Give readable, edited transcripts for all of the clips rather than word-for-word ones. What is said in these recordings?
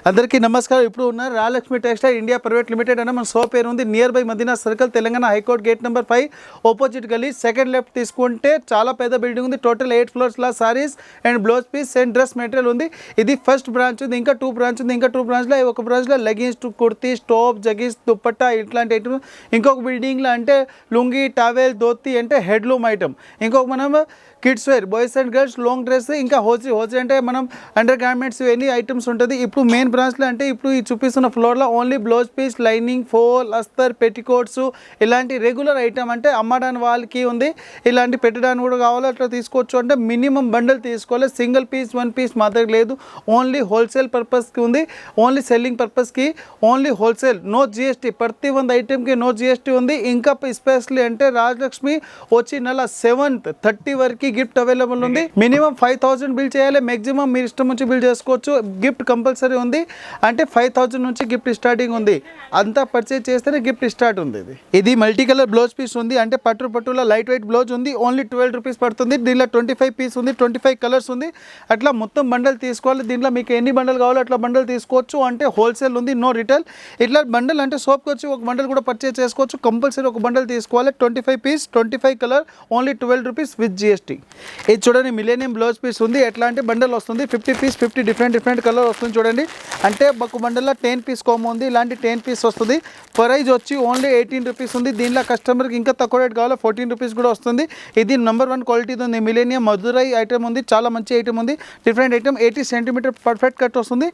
అందరికీ నమస్కారం. ఇప్పుడు ఉన్న Rayalakshmi textile India private limited అన్న మన షాప్ పేరు ఉంది. Near by Madina circle, Telangana high court gate number 5 opposite గల్లీ, సెకండ్ లెఫ్ట్ తీసుకుంటే చాలా పెద్ద బిల్డింగ్ ఉంది. టోటల్ 8 ఫ్లోర్స్ లా sarees and blouse piece and dress material ఉంది. ఇది ఫస్ట్ బ్రాంచ్ ఉంది. ఇంకా 2 బ్రాంచ్ ఉంది. ఇంకా 2 బ్రాంచ్లో ఒక బ్రాంచ్లో లెగిన్స్, కుర్తీస్, టాప్, జగీస్, దుప్పట్టా ఇట్లాంటి ఐటమ్. ఇంకొక బిల్డింగ్లో అంటే లుంగి, టవెల్, ధోతి అంటే హెడ్లూమ్ ఐటమ్. ఇంకొక మనం kids wear, boys and girls long dress, ఇంకా హోజీ అంటే మనం అండర్ గార్మెంట్స్ ఎన్ని ఐటమ్స్ ఉంటుంది. ఇప్పుడు మెయిన్ బ్రాంచ్లో అంటే ఇప్పుడు ఈ చూపిస్తున్న ఫ్లోర్లో only blouse piece, lining, fall, అస్తర్, పెట్టికోట్స్ ఇలాంటి రెగ్యులర్ ఐటమ్ అంటే అమ్మడానికి వాళ్ళకి ఉంది. ఇలాంటి పెట్టడానికి కూడా కావాలో అట్లా తీసుకోవచ్చు. అంటే మినిమం బండల్ తీసుకోవాలి. సింగిల్ పీస్, 1 పీస్ మా దగ్గర లేదు. ఓన్లీ హోల్సేల్ పర్పస్కి ఉంది. ఓన్లీ సెల్లింగ్ పర్పస్కి ఓన్లీ హోల్సేల్, నో జిఎస్టీ. ప్రతి 1 ఐటెంకి నో జిఎస్టీ ఉంది. ఇంకా ఎస్పెషల్లీ అంటే రాజలక్ష్మి వచ్చి నెల 7th 30 వరకు గిఫ్ట్ అవైలబుల్ ఉంది. మినిమం 5000 బిల్ చేయాలి. మాక్సిమం మీరు ఇష్టం నుంచి బిల్ చేసుకోవచ్చు. గిఫ్ట్ కంపల్సరీ ఉంది. అంటే 5000 నుంచి గిఫ్ట్ స్టార్టింగ్ ఉంది. అంతా పర్చేజ్ చేస్తేనే గిఫ్ట్ స్టార్ట్ ఉంది. ఇది మల్టీ కలర్ బ్లౌజ్ పీస్ ఉంది. అంటే పట్టులో లైట్ వెయిట్ బ్లౌజ్ ఉంది. ఓన్లీ 12 రూపీస్ పడుతుంది. దీనిలో 25 పీస్ ఉంది. 25 కలర్స్ ఉంది. అట్లా మొత్తం బండల్ తీసుకోవాలి. దీంట్లో మీకు ఎన్ని బండల్ కావాలో అట్లా బండల్ తీసుకోవచ్చు. అంటే హోల్సేల్ ఉంది, నో రిటైల్. ఇట్లా బండల్ అంటే షాప్కి వచ్చి ఒక బండల్ కూడా పర్చేజ్ చేసుకోవచ్చు. కంపల్సరీ ఒక బండల్ తీసుకోవాలి. 25 piece, 25 colour, only 12 rupees with GST. ఇది చూడండి, మిలేనియం బ్లౌజ్ పీస్ ఉంది. ఎట్లా అంటే బండల్ వస్తుంది 50 పీస్, 50 డిఫరెంట్ కలర్ వస్తుంది. చూడండి, అంటే ఒక బండల్లో 10 పీస్ కాంబో ఉంది. ఇలాంటి 10 పీస్ వస్తుంది. ప్రైజ్ వచ్చి ఓన్లీ 18 రూపీస్ ఉంది. దీనిలో కస్టమర్కి ఇంకా తక్కువ రేట్ కావాలో 14 రూపీస్ కూడా వస్తుంది. ఇది నెంబర్ 1 క్వాలిటీ ఉంది. మిలేనియం మధురై ఐటమ్ ఉంది. చాలా మంచి ఐటమ్ ఉంది. Different item. 80 centimetre perfect cut వస్తుంది.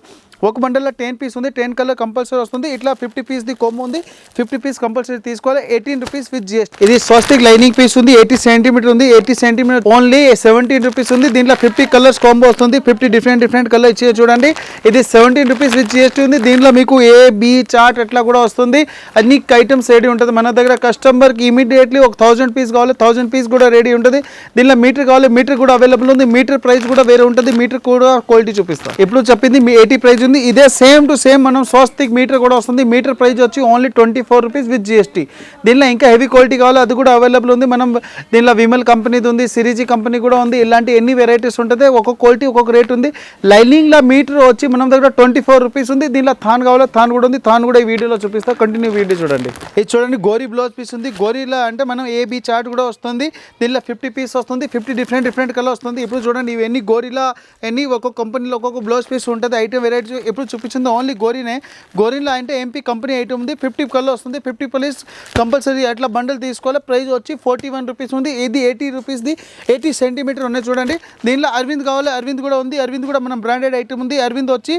ఒక బండల్లో 10 పీస్ ఉంది. 10 కలర్ కంపల్సరీ వస్తుంది. ఇట్లా 50 పీస్ది కాంబో ఉంది. 50 పీస్ కంపల్సరీ తీసుకోవాలి. 18 రూపీస్ విత్ జిఎస్టీ. ఇది స్వస్తిక్ లైనింగ్ పీస్ ఉంది. 80 సెంటీమీటర్ ఉంది. 80 సెంటీమీటర్ ఓన్లీ 17 రూపీస్ ఉంది. దీంట్లో 50 కలర్స్ కాంబో వస్తుంది. 50 డిఫరెంట్ కలర్ ఇచ్చే చూడండి. ఇది 17 రూపీస్ విత్ జిఎస్టీ ఉంది. దీంట్లో మీకు ఏ బి చార్ట్ అట్లా కూడా వస్తుంది. అన్ని ఐటమ్స్ రెడీ ఉంటుంది. మన దగ్గర కస్టమర్కి ఇమీడియట్లీ ఒక 1000 పీస్ కావాలి, 1000 పీస్ కూడా రెడీ ఉంటుంది. దీనిలో మీటర్ కావాలి, మీటర్ కూడా అవైలబుల్ ఉంది. మీటర్ ప్రైస్ కూడా వేరే ఉంటుంది. మీటర్ కూడా క్వాలిటీ చూపిస్తాం. ఇప్పుడు చెప్పింది 80 ప్రైస్ ఉంది. ఇదే సేమ్ టు సేమ్ మనం స్వస్తిక్ మీటర్ కూడా వస్తుంది. మీటర్ ప్రైస్ వచ్చి ఓన్లీ 24 రూపీస్ విత్ జిఎస్టీ. దీనిలో ఇంకా హెవీ క్వాలిటీ కావాలి, అది కూడా అవైలబుల్ ఉంది. మనం దీనిలో విమల్ కంపెనీది ఉంది, సిరీజీ కంపెనీ కూడా ఉంది. ఇలాంటి ఎన్ని వెరైటీస్ ఉంటుంది. ఒక్కొక్క క్వాలిటీ ఒక్కొక్క రేట్ ఉంది. లైనింగ్లో మీటర్ వచ్చి మనం దగ్గర 24 రూపీస్ ఉంది. దీనిలో థాన్ కావాలో థాన్ కూడా ఉంది. థాన్ కూడా ఈ వీడియోలో చూపిస్తా. కంటిన్యూ వీడియో చూడండి. ఇది చూడండి, గోరీ బ్లౌజ్ పీస్ ఉంది. గోరీలో అంటే మనం ఏబీ చార్ట్ కూడా వస్తుంది. దీనిలో 50 పీస్ వస్తుంది. 50 డిఫరెంట్ కలర్ వస్తుంది. ఇప్పుడు చూడండి, ఇవన్నీ గోరీలా ఎన్ని ఒక్కొక్క కంపెనీలో ఒక్కొక్క బ్లౌజ్ పీస్ ఉంటుంది. ఐటమ్ వెరైటీ ఎప్పుడు చూపించింది ఓన్లీ గోరీనే. గోరీలో అంటే ఎంపీ కంపెనీ ఐటమ్ ఉంది. 50 కలర్ వస్తుంది. 50 పీస్ కంపల్సరీ అట్లా బండల్ తీసుకోవాలి. ప్రైస్ వచ్చి 41 రూపీస్ ఉంది. ఇది 80 రూపీస్ది. 80 సెంటీమీటర్ ఉన్నాయి చూడండి. దీనిలో అరవింద్ కావాలి, అరవింద్ కూడా ఉంది. అరవింద్ కూడా మనం బ్రాండెడ్ ఐటమ్ ఉంది. అరవింద్ వచ్చి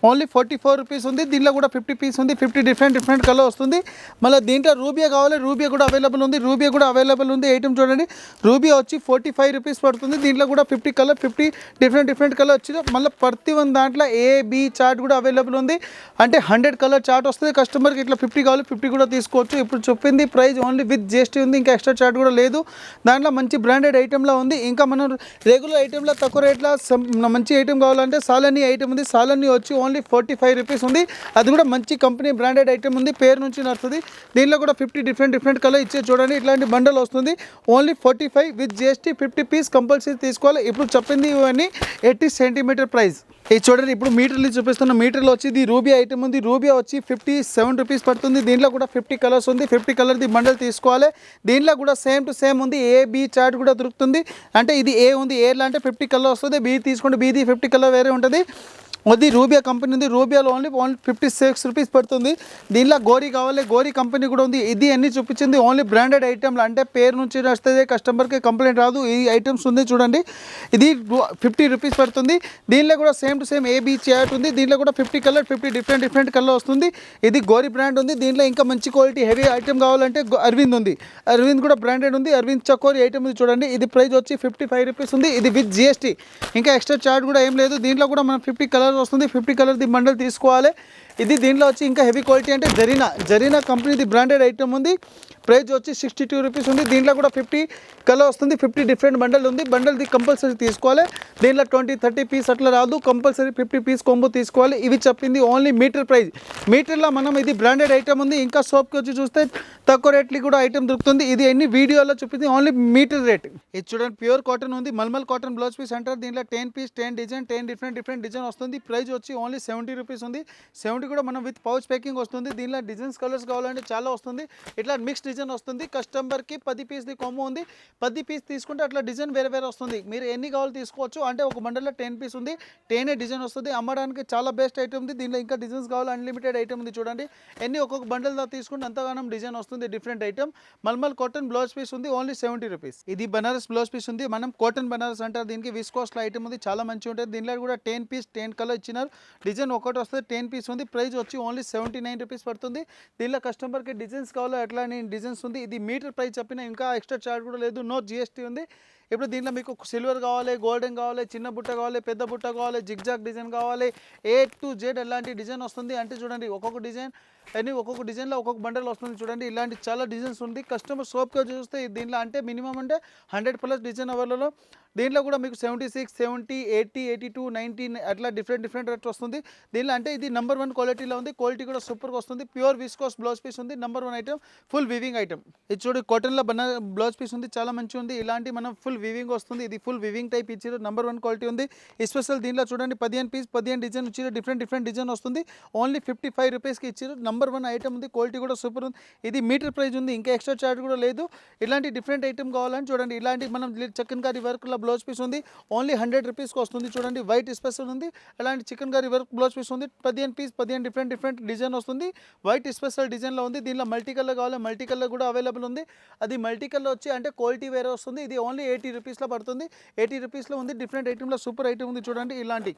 ఓన్లీ 44 రూపీస్ ఉంది. దీనిలో కూడా 50 పీస్ ఉంది. 50 డిఫరెంట్ కలర్ వస్తుంది. మళ్ళీ దీంట్లో రూబియా కావాలి, రూబియా కూడా అవైలబుల్ ఉంది. రూబియా కూడా అవైలబుల్ ఉంది. ఐటమ్ చూడండి, రూబియా వచ్చి 45 రూపీస్ పడుతుంది. దీంట్లో కూడా 50 కలర్, 50 డిఫరెంట్ కలర్ వచ్చి మళ్ళీ ప్రతి 1 దాంట్లో ఏ బి చార్ట్ కూడా అవైలబుల్ ఉంది. అంటే 100 కలర్ చార్ట్ వస్తుంది. కస్టమర్కి ఇట్లా 50 కావాలి, 50 కూడా తీసుకోవచ్చు. ఇప్పుడు చెప్పింది ప్రైస్ ఓన్లీ విత్ జిఎస్టీ ఉంది. ఇంకా ఎక్స్ట్రా చార్ట్ కూడా లేదు. దాంట్లో మంచి బ్రాండెడ్ ఐటెంలో ఉంది. ఇంకా మనం రెగ్యులర్ ఐటెంలో తక్కువ రేట్లో మంచి ఐటెం కావాలంటే సాలనీ ఐటమ్ ఉంది. సాలనీ వచ్చి ఓన్లీ 45 రూపీస్ ఉంది. అది కూడా మంచి కంపెనీ బ్రాండెడ్ ఐటమ్ ఉంది. పేరు నుంచి నడుస్తుంది. దీనిలో కూడా 50 డిఫరెంట్ కలర్ ఇచ్చే చూడండి. ఇట్లాంటి బండల్ వస్తుంది. Only 45 with GST. 50 piece compulsory తీసుకోవాలి. ఇప్పుడు చెప్పింది ఇవన్నీ 80 సెంటీమీటర్ ప్రైస్. ఇది చూడండి, ఇప్పుడు మీటర్లు చూపిస్తున్న. మీటర్లో వచ్చి ఇది రూబియా ఐటమ్ ఉంది. రూబియా వచ్చి 57 రూపీస్ పడుతుంది. దీంట్లో కూడా 50 కలర్స్ ఉంది. 50 కలర్ది బండల్ తీసుకోవాలి. దీంట్లో కూడా సేమ్ టు సేమ్ ఉంది. ఏ బి చార్ట్ కూడా దొరుకుతుంది. అంటే ఇది ఏ ఉంది. ఏలో అంటే 50 కలర్ వస్తుంది. బి తీసుకుంటే బీది 50 కలర్ వేరే ఉంటుంది. అది రూబియా కంపెనీ ఉంది. రూబియాలో ఓన్లీ 56 రూపీస్ పడుతుంది. దీనిలో గోరీ కావాలి, గోరీ కంపెనీ కూడా ఉంది. ఇది అన్ని చూపించింది ఓన్లీ బ్రాండెడ్ ఐటమ్లు. అంటే పేరు నుంచి వస్తుంది, కస్టమర్కి కంప్లైంట్ రాదు. ఈ ఐటమ్స్ ఉంది చూడండి. ఇది 50 రూపీస్ పడుతుంది. దీనిలో కూడా same to same AB chart ఉంది. దీనిలో కూడా 50 కలర్, 50 డిఫరెంట్ కలర్ వస్తుంది. ఇది గోరీ బ్రాండ్ ఉంది. దీంట్లో ఇంకా మంచి క్వాలిటీ హెవీ ఐటమ్ కావాలంటే అరవింద్ ఉంది. అరవింద్ కూడా బ్రాండెడ్ ఉంది. అరవింద్ చకోరి ఐటమ్ ఉంది చూడండి. ఇది ప్రైస్ వచ్చి 55 రూపీస్ ఉంది. ఇది విత్ జిఎస్టీ. ఇంకా ఎక్స్ట్రా చార్ట్ కూడా ఏం లేదు. దీంట్లో కూడా మనం 50 కలర్ వస్తుంది. 50 కలర్ ది బండల్ తీసుకోవాలి. ఇది దీంట్లో వచ్చి ఇంకా హెవీ క్వాలిటీ అంటే జరీనా కంపెనీది బ్రాండెడ్ ఐటమ్ ఉంది. ప్రైస్ వచ్చి 62 రూపీస్ ఉంది. దీంట్లో కూడా 50 కలర్ వస్తుంది, 50 డిఫరెంట్ బండల్ ఉంది. బండల్ది కంపల్సరీ తీసుకోవాలి. దీంట్లో 20-30 పీస్ అట్లా రాదు, కంపల్సరీ 50 పీస్ కొంబో తీసుకోవాలి. ఇవి చెప్పింది ఓన్లీ మీటర్ ప్రైస్. మీటర్లో మనం ఇది బ్రాండెడ్ ఐటమ్ ఉంది. ఇంకా షాప్కి వచ్చి చూస్తే తక్కువ రేట్లకి కూడా ఐటమ్ దొరుకుతుంది. ఇది ఎన్ని వీడియోలో చూపింది ఓన్లీ మీటర్ రేట్. ఇది చూడండి ప్యూర్ కాటన్ ఉంది, మల్మల్ కాటన్ బ్లౌజ్ పీస్ అంటారు. దీంట్లో 10 పీస్ 10 డిజైన్ 10 డిఫరెంట్ డిజైన్ వస్తుంది. ప్రైస్ వచ్చి ఓన్లీ 70 రూపీస్ ఉంది. 70 కూడా మనం విత్ పౌచ్ ప్యాకింగ్ వస్తుంది. దీంట్లో డిజైన్స్ కలర్స్ కావాలంటే చాలా వస్తుంది. ఇట్లా మిక్స్ డిజైన్ వస్తుంది. కస్టమర్కి 10 పీస్ది కొమ్ము ఉంది. 10 పీస్ తీసుకుంటే అట్లా డిజైన్ వేరే వస్తుంది. మీరు ఎన్ని కావాలి తీసుకోవచ్చు. అంటే ఒక బండల్లో 10 పీస్ ఉంది, 10 డిజైన్ వస్తుంది. అమ్మడానికి చాలా బెస్ట్ ఐటమ్ ఉంది. దీంట్లో ఇంకా డిజైన్స్ కావాలి, అన్లిమిటెడ్ ఐటమ్ ఉంది. చూడండి ఎన్ని ఒక్కొక్క బండల్ దా తీసుకుంటే అంతగానం డిజైన్ వస్తుంది. Different item mulmul cotton blouse piece ఉంది, ఓన్లీ 70 రూపీస్. ఇది బనారస్ బ్లౌజ్ పీస్ ఉంది. మనం కాటన్ బనారస్ అంటారు. దీనికి విస్కోస్లో ఐటమ్ ఉంది, చాలా మంచిగా ఉంటుంది. దీంట్లో కూడా 10 పీస్ 10 కలర్ ఇచ్చినారు. డిజైన్ ఒకటి వస్తుంది, 10 పీస్ ఉంది. ప్రైస్ వచ్చి ఓన్లీ 79 రూపీస్ పడుతుంది. దీంట్లో కస్టమర్కి డిజైన్స్ కావాలో అట్లా డిజైన్స్ ఉంది. ఇది మీటర్ ప్రైస్ చెప్పిన, ఇంకా ఎక్స్ట్రా చార్జ్ కూడా లేదు, నో జిఎస్టీ ఉంది. ఇప్పుడు దీంట్లో మీకు సిల్వర్ కావాలి, గోల్డెన్ కావాలి, చిన్న బుట్ట కావాలి, పెద్ద బుట్ట కావాలి, జిగ్జాగ్ డిజైన్ కావాలి, A to Z అలాంటి డిజైన్ వస్తుంది. అంటే చూడండి ఒక్కొక్క డిజైన్ అని ఒక్కొక్క డిజైన్లో ఒక్కొక్క బండల్ వస్తుంది. చూడండి ఇలాంటి చాలా డిజైన్స్ ఉంది. కస్టమర్ షాప్గా చూస్తే దీంట్లో అంటే మినిమం అంటే 100+ డిజైన్ అవైలబుల్. దీంట్లో కూడా మీకు 76, 70, 80, 82, 90 అట్లా డిఫరెంట్ రేట్ వస్తుంది. దీంట్లో అంటే ఇది నెంబర్ 1 క్వాలిటీలో ఉంది. క్వాలిటీ కూడా సూపర్గా వస్తుంది. ప్యూర్ విస్కోస్ బ్లౌజ్ పీస్ ఉంది, number 1 item, full weaving item. ఇది చూడు కాటన్లో బ్లౌజ్ పీస్ ఉంది, చాలా మంచిగా ఉంది. ఇలాంటి మనం ఫుల్ వీవింగ్ వస్తుంది. ఇది ఫుల్ వీవింగ్ టైప్ ఇచ్చారు, నెంబర్ 1 క్వాలిటీ ఉంది. స్పెషల్ దీంట్లో చూడండి 15 పీస్ 15 డిజైన్ ఇచ్చారు. డిఫరెంట్ డిజైన్ వస్తుంది. ఓన్లీ 55 రూపీస్కి ఇచ్చారు. నెంబర్ 1 ఐటమ్ ఉంది. క్వాలిటీ కూడా సూపర్ ఉంది. ఇది మీటర్ ప్రైస్ ఉంది, ఇంకా ఎక్స్ట్రా చార్జ్ కూడా లేదు. ఇలాంటి డిఫరెంట్ ఐటమ్ కావాలని చూడండి. ఇలాంటి మనం చికెన్ కర్రీ వర్క్లో బ్లౌజ్ పీస్ ఉంది, ఓన్లీ 100 రూపీస్కి వస్తుంది. చూడండి వైట్ స్పెషల్ ఉంది. అలాంటి chikankari work blouse piece ఉంది. 15 పీస్ 15 డిఫరెంట్ డిజైన్ వస్తుంది. వైట్ స్పెషల్ డిజైన్లో ఉంది. దీనిలో మల్టీ కలర్ కావాలి, మల్టీ కలర్ కూడా అవైలబుల్ ఉంది. అది మల్టీ కలర్ వచ్చి అంటే క్వాలిటీ వేరే వస్తుంది. ఇది ఓన్లీ 80 రూపీస్లో పడుతుంది. 80 రూపీస్లో ఉంది. డిఫరెంట్ ఐటమ్లో సూపర్ ఐటమ్ ఉంది. చూడండి ఇలాంటి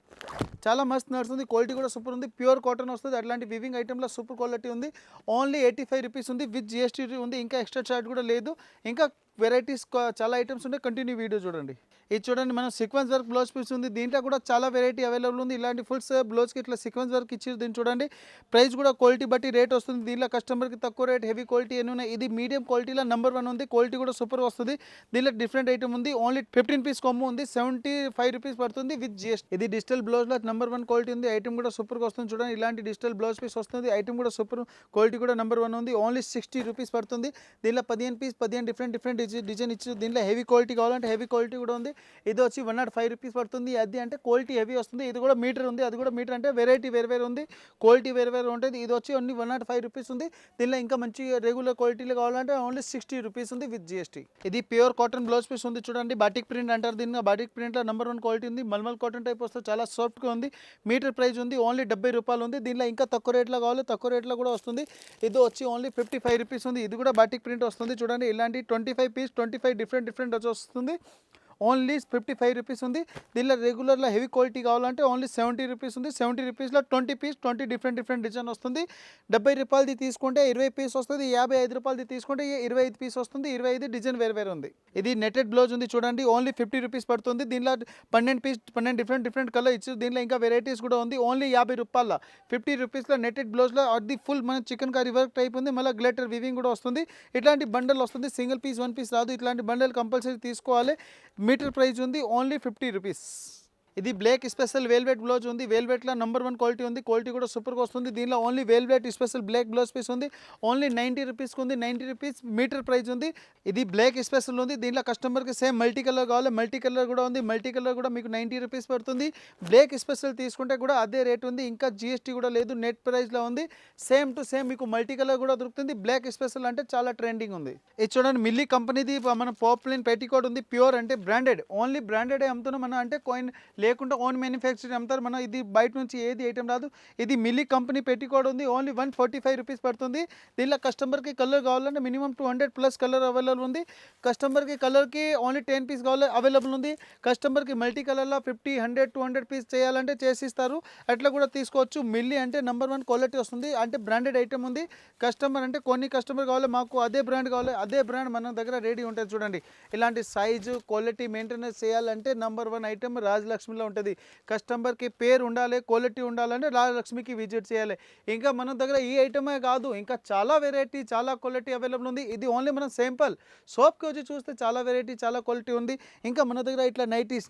చాలా మస్తు నడుస్తుంది. క్వాలిటీ కూడా సూపర్ ఉంది. ప్యూర్ కాటన్ వస్తుంది. అట్లాంటి వివింగ్ ఐటమ్లో సూపర్ క్వాలిటీ ఉంది. ఓన్లీ 85 రూపీస్ ఉంది. విత్ జిఎస్టీ ఉంది. ఇంకా ఎక్స్ట్రా చార్జ్ కూడా లేదు. ఇంకా వెరైటీస్ చాలా ఐటమ్స్ ఉన్నాయి. కంటిన్యూ వీడియో చూడండి. ఇది చూడండి మనం సీక్వెన్స్ వర్క్ బ్లౌజ్ పీస్ ఉంది. దీంట్లో కూడా చాలా వెరైటీ అవైలబుల్ ఉంది. ఇలాంటి ఫుల్స్ బ్లౌజ్కి ఇట్లా సీక్వెన్స్ వర్క్ ఇచ్చారు. దీన్ని చూడండి ప్రైస్ కూడా క్వాలిటీ బట్టి రేట్ వస్తుంది. దీంట్లో కస్టమర్కి తక్కువ రేట్, హెవీ క్వాలిటీ ఎన్ని ఉన్నాయి. ఇది మీడియం క్వాలిటీలో నెంబర్ 1 ఉంది. క్వాలిటీ కూడా సూపర్ వస్తుంది. దీంట్లో డిఫరెంట్ ఐటమ్ ఉంది. ఓన్లీ 15 పీస్ కొమ్ము ఉంది, 75 రూపీస్ పడుతుంది విత్ జిఎస్టీ. ఇది డిజిటల్ బ్లౌజ్లో నెంబర్ 1 క్వాలిటీ ఉంది. ఐటమ్ కూడా సూపర్గా వస్తుంది. చూడండి ఇలాంటి డిజిటల్ బ్లౌజ్ పీస్ వస్తుంది. ఐటమ్ కూడా సూపర్, క్వాలిటీ కూడా నెంబర్ 1 ఉంది. ఓన్లీ 60 రూపీస్ పడుతుంది. దీంట్లో 15 పీస్ 15 డిఫరెంట్ డిజైన్ ఇచ్చారు. దీంట్లో హెవీ క్వాలిటీ కావాలంటే హెవీ క్వాలిటీ కూడా ఉంది. ఇది వచ్చి 105 రూపీస్ పడుతుంది. అది అంటే క్వాలిటీ హెవీ వస్తుంది. ఇది కూడా మీటర్ ఉంది. అది కూడా మీటర్ అంటే వెరైటీ వేరే ఉంది, క్వాలిటీ వేరే ఉంటుంది. ఇది వచ్చి ఓన్లీ 105 రూపీస్ ఉంది. దీనిలో ఇంకా మంచి రెగ్యులర్ క్వాలిటీలో కావాలంటే ఓన్లీ 60 రూపీస్ ఉంది విత్ జిఎస్టీ. ఇది ప్యూర్ కాటన్ బ్లౌజ్ పీస్ ఉంది. చూడండి బాటిక్ ప్రింట్ అంటారు దీన్ని. బాటిక్ ప్రింట్లో నెంబర్ 1 క్వాలిటీ ఉంది. మల్మల్ కాటన్ టైప్ వస్తుంది, చాలా సాఫ్ట్గా ఉంది. మీటర్ ప్రైస్ ఉంది ఓన్లీ 70 రూపాయలు ఉంది. దీనిలో ఇంకా తక్కువ రేట్లో కావాలి, తక్కువ రేట్లో కూడా వస్తుంది. ఇది వచ్చి ఓన్లీ 55 రూపీస్ ఉంది. ఇది కూడా బాటిక్ ప్రింట్ వస్తుంది. చూడండి ఇలాంటి 25 పీస్ 25 డిఫరెంట్ వస్తుంది. ఓన్లీ 55 రూపీస్ ఉంది. దీనిలో రెగ్యులర్లో హెవీ క్వాలిటీ కావాలంటే ఓన్లీ 70 రూపీస్ ఉంది. 70 రూపీస్లో 20 పీస్ 20 డిఫరెంట్ డిజైన్ వస్తుంది. 70 రూపాయలది తీసుకుంటే 20 పీస్ వస్తుంది. 55 రూపాయలది తీసుకుంటే 25 పీస్ వస్తుంది. 25 డిజైన్ వేరే ఉంది. ఇది నెటెడ్ బ్లౌజ్ ఉంది. చూడండి ఓన్లీ 50 రూపీస్ పడుతుంది. దీనిలో 12 పీస్ 12 డిఫరెంట్ కలర్ ఇచ్చి దీనిలో ఇంకా వెరైటీస్ కూడా ఉంది. ఓన్లీ 50 రూపాయల 50 రూపీస్లో నెటెడ్ బ్లౌజ్లో అది ఫుల్ మన చికెన్ కర్రీ వర్క్ టైప్ ఉంది. మళ్ళీ గ్లిటర్ వివింగ్ కూడా వస్తుంది. ఇట్లాంటి బండల్ వస్తుంది. సింగిల్ పీస్ 1 పీస్ రాదు. ఇట్లాంటి బండల్ కంపల్సరీ తీసుకోవాలి. మీటర్ ప్రైస్ ఉంది ఓన్లీ 50 రూపీస్. ఇది బ్లాక్ స్పెషల్ వేల్వెట్ బ్లౌజ్ ఉంది. వేల్వెట్లో నెంబర్ 1 క్వాలిటీ ఉంది. క్వాలిటీ కూడా సూపర్గా వస్తుంది. దీనిలో only velvet special black blouse piece ఉంది. ఓన్లీ 90 రూపీస్కి ఉంది. 90 రూపీస్ మీటర్ ప్రైస్ ఉంది. ఇది బ్లాక్ స్పెషల్ ఉంది. దీనిలో కస్టమర్కి సేమ్ మల్టీ కలర్ కావాలి, మల్టీ కలర్ కూడా ఉంది. మల్టీ కలర్ కూడా మీకు 90 రూపీస్ పడుతుంది. బ్లాక్ స్పెషల్ తీసుకుంటే కూడా అదే రేట్ ఉంది. ఇంకా జిఎస్టీ కూడా లేదు, నెట్ ప్రైస్లో ఉంది. సేమ్ టు సేమ్ మీకు మల్టీ కలర్ కూడా దొరుకుతుంది. బ్లాక్ స్పెషల్ అంటే చాలా ట్రెండింగ్ ఉంది. ఇది చూడండి మిల్లీ కంపెనీది మన పాపులర్ పెట్టికోట్ ఉంది. ప్యూర్ అంటే బ్రాండెడ్, ఓన్లీ బ్రాండెడ్ అమ్ముతున్నాం మనం. అంటే కాయిన్ లేకుండా ఓన్ మ్యానుఫ్యాక్చరింగ్ అమ్ముతారు. మనం ఇది బయట నుంచి ఏది ఐటమ్ రాదు. ఇది మిల్లీ కంపెనీ పెట్టికోడ్ ఉంది. ఓన్లీ 145 రూపీస్ పడుతుంది. దీనిలో కస్టమర్కి కలర్ కావాలంటే మినిమం 200+ కలర్ అవైలబుల్ ఉంది. కస్టమర్కి కలర్కి ఓన్లీ 10 పీస్ కావాలి అవైలబుల్ ఉంది. కస్టమర్కి మల్టీ కలర్లో 50, 100, 200 పీస్ చేయాలంటే చేసిస్తారు. అట్లా కూడా తీసుకోవచ్చు. మిల్లీ అంటే నెంబర్ 1 క్వాలిటీ వస్తుంది. అంటే బ్రాండెడ్ ఐటమ్ ఉంది. కస్టమర్ అంటే కొన్ని కస్టమర్ కావాలి, మాకు అదే బ్రాండ్ కావాలి, అదే బ్రాండ్ మన దగ్గర రెడీ ఉంటుంది. చూడండి ఇలాంటి సైజు క్వాలిటీ మెయింటెనెన్స్ చేయాలంటే నెంబర్ 1 ఐటమ్ రాజలక్ష్మిలో రాజలక్ష్మిలో ఉంటుంది. కస్టమర్కి పేరు ఉండాలి, క్వాలిటీ ఉండాలంటే రాజలక్ష్మికి విజిట్ చేయాలి. ఇంకా మన దగ్గర ఈ ఐటమే కాదు, ఇంకా చాలా వెరైటీ, చాలా క్వాలిటీ అవైలబుల్ ఉంది. ఇది ఓన్లీ మనం సింపుల్ సోప్కి వచ్చి చూస్తే చాలా వెరైటీ, చాలా క్వాలిటీ ఉంది. ఇంకా మన దగ్గర ఇట్లా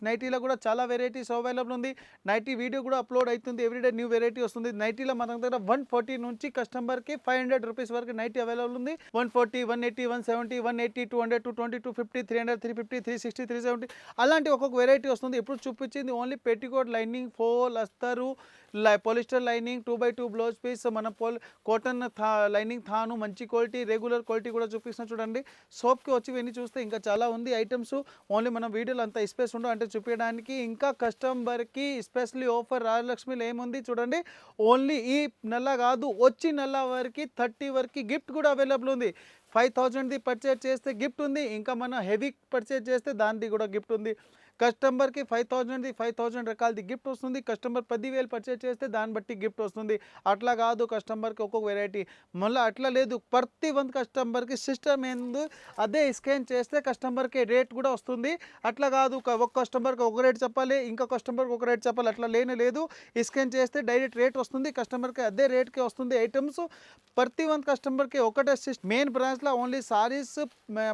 నైటీలో కూడా చాలా వెరైటీస్ అవైలబుల్ ఉంది. నైటీ వీడియో కూడా అప్లోడ్ అవుతుంది, ఎవ్రీడే న్యూ వెరైటీ వస్తుంది. నైటీలో మన దగ్గర 140 నుంచి కస్టమర్కి 500 రూపీస్ వరకు నైటీ అవైలబుల్ ఉంది. 140, 180, 170, 180, 200, 220, 250, 300, 350, 360, 370 అలాంటి ఒక్కొక్క వెరైటీ వస్తుంది. ఇప్పుడు చూపించింది ఓన్లీ పెట్టికోట్ లైనింగ్, ఫోల్, అస్తరు, polyester lining, 2x2 blouse piece, మన కాటన్ లైనింగ్ థాను, మంచి క్వాలిటీ, రెగ్యులర్ క్వాలిటీ కూడా చూపిస్తున్నా చూడండి. సోప్కి వచ్చి ఇవన్నీ చూస్తే ఇంకా చాలా ఉంది ఐటమ్స్. ఓన్లీ మన వీడియోలో అంత స్పేస్ ఉండవు అంటే చూపించడానికి. ఇంకా కస్టమర్కి స్పెషల్లీ ఆఫర్ రాజలక్ష్మిలో ఏముంది చూడండి. ఓన్లీ ఈ నెల కాదు, వచ్చి నెల వరకు 30 వరకు గిఫ్ట్ కూడా అవైలబుల్ ఉంది. 5000ది పర్చేజ్ చేస్తే గిఫ్ట్ ఉంది. ఇంకా మన హెవీ పర్చేజ్ చేస్తే దానిది కూడా గిఫ్ట్ ఉంది. కస్టమర్కి 5000ది 5000 రకాలది గిఫ్ట్ వస్తుంది. కస్టమర్ 10,000 పర్చేజ్ చేస్తే దాన్ని బట్టి గిఫ్ట్ వస్తుంది. అట్లా కాదు, కస్టమర్కి ఒక్కొక్క వెరైటీ. మళ్ళీ అట్లా లేదు, ప్రతి ఒక్క కస్టమర్కి సిస్టమ్ ఏంది, అదే స్కాన్ చేస్తే కస్టమర్కి రేట్ కూడా వస్తుంది. అట్లా కాదు, ఒక కస్టమర్కి ఒక రేట్ చెప్పాలి, ఇంకో కస్టమర్కి ఒక రేట్ చెప్పాలి, అట్లా లేనే లేదు. స్కాన్ చేస్తే డైరెక్ట్ రేట్ వస్తుంది, కస్టమర్కి అదే రేట్కి వస్తుంది ఐటమ్స్. ప్రతి ఒక్క కస్టమర్కి ఒకటే మెయిన్ బ్రాంచ్లో ఓన్లీ సారీస్,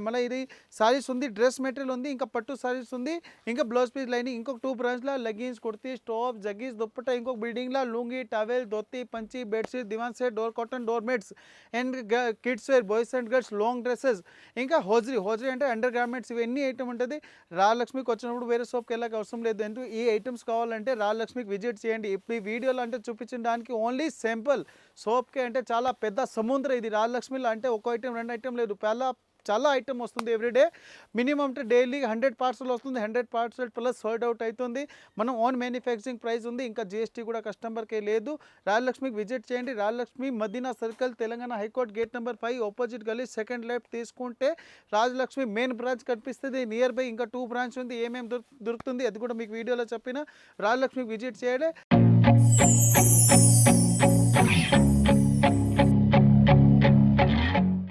మళ్ళీ ఇది సారీస్ ఉంది, డ్రెస్ మెటీరియల్ ఉంది, ఇంకా పట్టు సారీస్ ఉంది, ఇంకా బ్లౌజ్ పీస్ లైనింగ్. ఇంకొక 2 బ్రాంచ్లో లెగిన్స్, కుర్తీ, స్టాప్, జగ్గీస్, దుప్పట్ట. ఇంకొక బిల్డింగ్లో లుంగి, టవెల్, ధోతి, పంచి, bedsheet, divan set, door curtain, door mats and kids wear, boys and girls long dresses. ఇంకా హోజరీ అంటే అండర్ గార్మెంట్స్. ఇవన్నీ ఐటమ్ ఉంటుంది. రాజలక్ష్మికి వచ్చినప్పుడు వేరే షాప్కి వెళ్ళక అవసరం లేదు. ఎందుకు ఈ ఐటమ్స్ కావాలంటే రాజలక్ష్మికి విజిట్ చేయండి. ఇప్పుడు ఈ వీడియోలో అంటే చూపించడానికి ఓన్లీ సింపుల్ సోప్కి అంటే చాలా పెద్ద సముద్రం ఇది. రాజలక్ష్మిలో అంటే ఒక ఐటమ్ 2 ఐటమ్ లేదు, చాలా ఐటమ్ వస్తుంది ఎవ్రీడే. మినిమం అంటే డైలీ 100 పార్సల్ వస్తుంది. 100 పార్సల్ ప్లస్ సోల్డ్ అవుట్ అవుతుంది. మనం ఓన్ మ్యానుఫ్యాక్చరింగ్ ప్రైస్ ఉంది. ఇంకా జిఎస్టీ కూడా కస్టమర్కే లేదు. రాజలక్ష్మికి విజిట్ చేయండి. Rajalakshmi Madina circle, Telangana high court gate number 5 opposite గల్లీ, సెకండ్ లెఫ్ట్ తీసుకుంటే రాజలక్ష్మి మెయిన్ బ్రాంచ్ కనిపిస్తుంది. నియర్ బై ఇంకా 2 బ్రాంచ్ ఉంది. ఏమేమి దొరుకుతుంది అది కూడా మీకు వీడియోలో చెప్పిన. రాజలక్ష్మికి విజిట్ చేయండి.